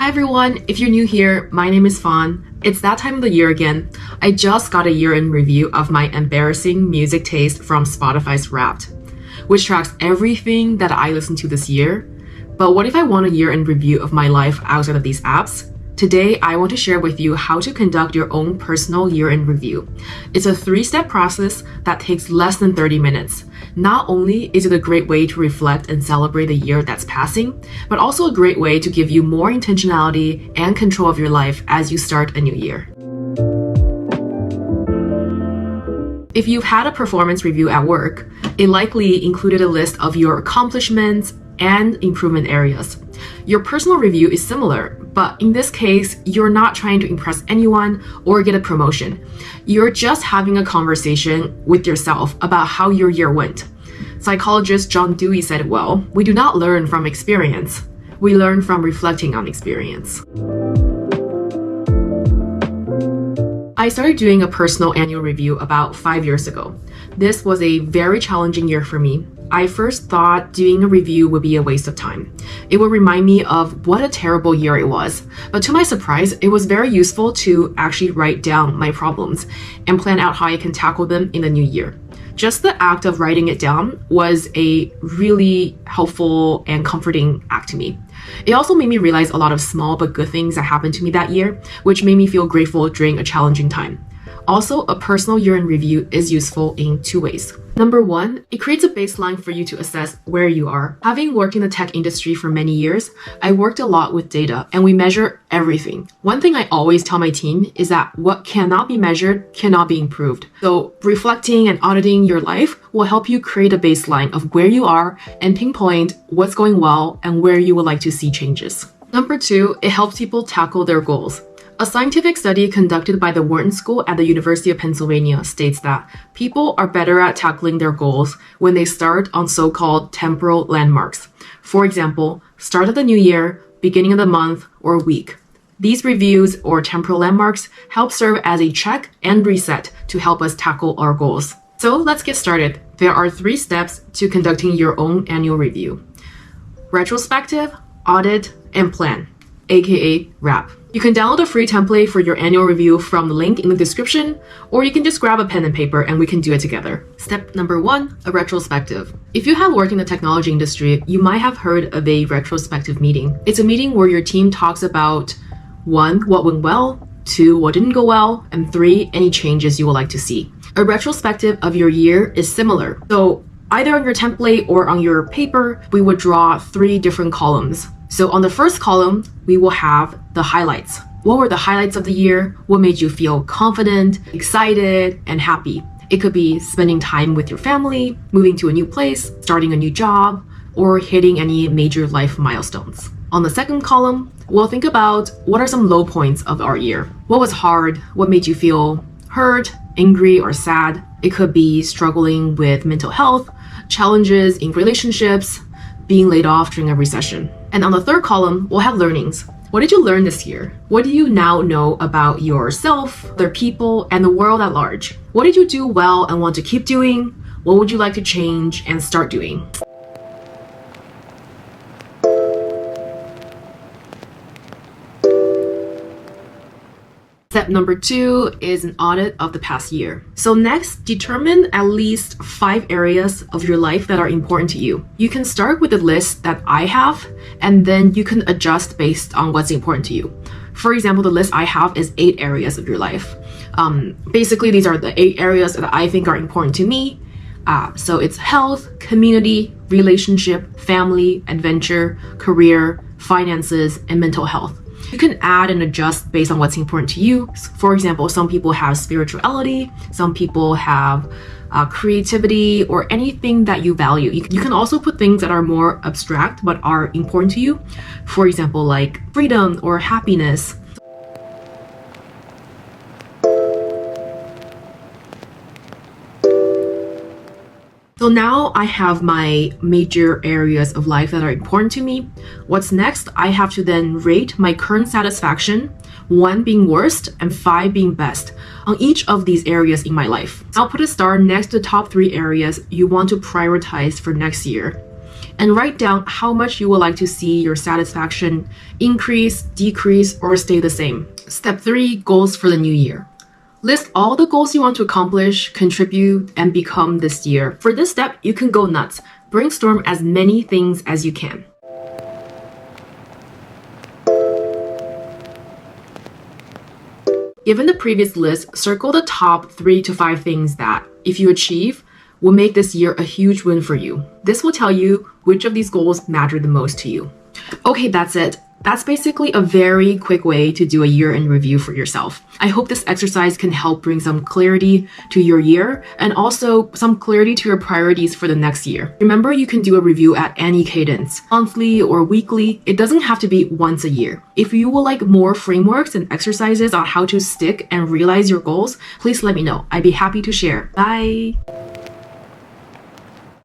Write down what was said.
Hi everyone, if you're new here, my name is Fawn. It's that time of the year again. I just got a year-in review of my embarrassing music taste from Spotify's Wrapped, which tracks everything that I listened to this year. But what if I want a year-in review of my life outside of these apps? Today, I want to share with you how to conduct your own personal year-in review. It's a 3-step process that takes less than 30 minutes. Not only is it a great way to reflect and celebrate the year that's passing, but also a great way to give you more intentionality and control of your life as you start a new year. If you've had a performance review at work, it likely included a list of your accomplishments and improvement areas. Your personal review is similar, but in this case, you're not trying to impress anyone or get a promotion. You're just having a conversation with yourself about how your year went. Psychologist John Dewey said it well, we do not learn from experience. We learn from reflecting on experience. I started doing a personal annual review about 5 years ago. This was a very challenging year for me. I first thought doing a review would be a waste of time. It would remind me of what a terrible year it was. But to my surprise, it was very useful to actually write down my problems and plan out how I can tackle them in the new year. Just the act of writing it down was a really helpful and comforting act to me. It also made me realize a lot of small but good things that happened to me that year, which made me feel grateful during a challenging time. Also, a personal year-in review is useful in 2 ways. Number 1, it creates a baseline for you to assess where you are. Having worked in the tech industry for many years, I worked a lot with data and we measure everything. One thing I always tell my team is that what cannot be measured cannot be improved. So reflecting and auditing your life will help you create a baseline of where you are and pinpoint what's going well and where you would like to see changes. Number 2, it helps people tackle their goals. A scientific study conducted by the Wharton School at the University of Pennsylvania states that people are better at tackling their goals when they start on so-called temporal landmarks. For example, start of the new year, beginning of the month, or week. These reviews or temporal landmarks help serve as a check and reset to help us tackle our goals. So let's get started. There are 3 steps to conducting your own annual review: retrospective, audit, and plan, aka wrap. You can download a free template for your annual review from the link in the description, or you can just grab a pen and paper and we can do it together. Step number 1, a retrospective. If you have worked in the technology industry, you might have heard of a retrospective meeting. It's a meeting where your team talks about 1, what went well, 2, what didn't go well, and 3, any changes you would like to see. A retrospective of your year is similar. So either on your template or on your paper, we would draw 3 different columns. So on the first column, we will have the highlights. What were the highlights of the year? What made you feel confident, excited, and happy? It could be spending time with your family, moving to a new place, starting a new job, or hitting any major life milestones. On the second column, we'll think about what are some low points of our year. What was hard? What made you feel hurt, angry, or sad? It could be struggling with mental health, challenges in relationships, being laid off during a recession. And on the third column, we'll have learnings. What did you learn this year? What do you now know about yourself, other people, and the world at large? What did you do well and want to keep doing? What would you like to change and start doing? Step number 2 is an audit of the past year. So next, determine at least 5 areas of your life that are important to you. You can start with the list that I have, and then you can adjust based on what's important to you. For example, the list I have is 8 areas of your life. Basically, these are the 8 areas that I think are important to me. So it's health, community, relationship, family, adventure, career, finances, and mental health. You can add and adjust based on what's important to you. For example, some people have spirituality, some people have creativity, or anything that you value. You can also put things that are more abstract but are important to you. For example, like freedom or happiness. So now I have my major areas of life that are important to me. What's next? I have to then rate my current satisfaction, 1 being worst and 5 being best, on each of these areas in my life. I'll put a star next to the top 3 areas you want to prioritize for next year. and write down how much you would like to see your satisfaction increase, decrease, or stay the same. Step 3, goals for the new year. List all the goals you want to accomplish, contribute, and become this year. For this step, you can go nuts. Brainstorm as many things as you can. Given the previous list, circle the top 3 to 5 things that, if you achieve, will make this year a huge win for you. This will tell you which of these goals matter the most to you. Okay, that's it. That's basically a very quick way to do a year in review for yourself. I hope this exercise can help bring some clarity to your year and also some clarity to your priorities for the next year. Remember, you can do a review at any cadence, monthly or weekly. It doesn't have to be once a year. If you would like more frameworks and exercises on how to stick and realize your goals, please let me know. I'd be happy to share. Bye!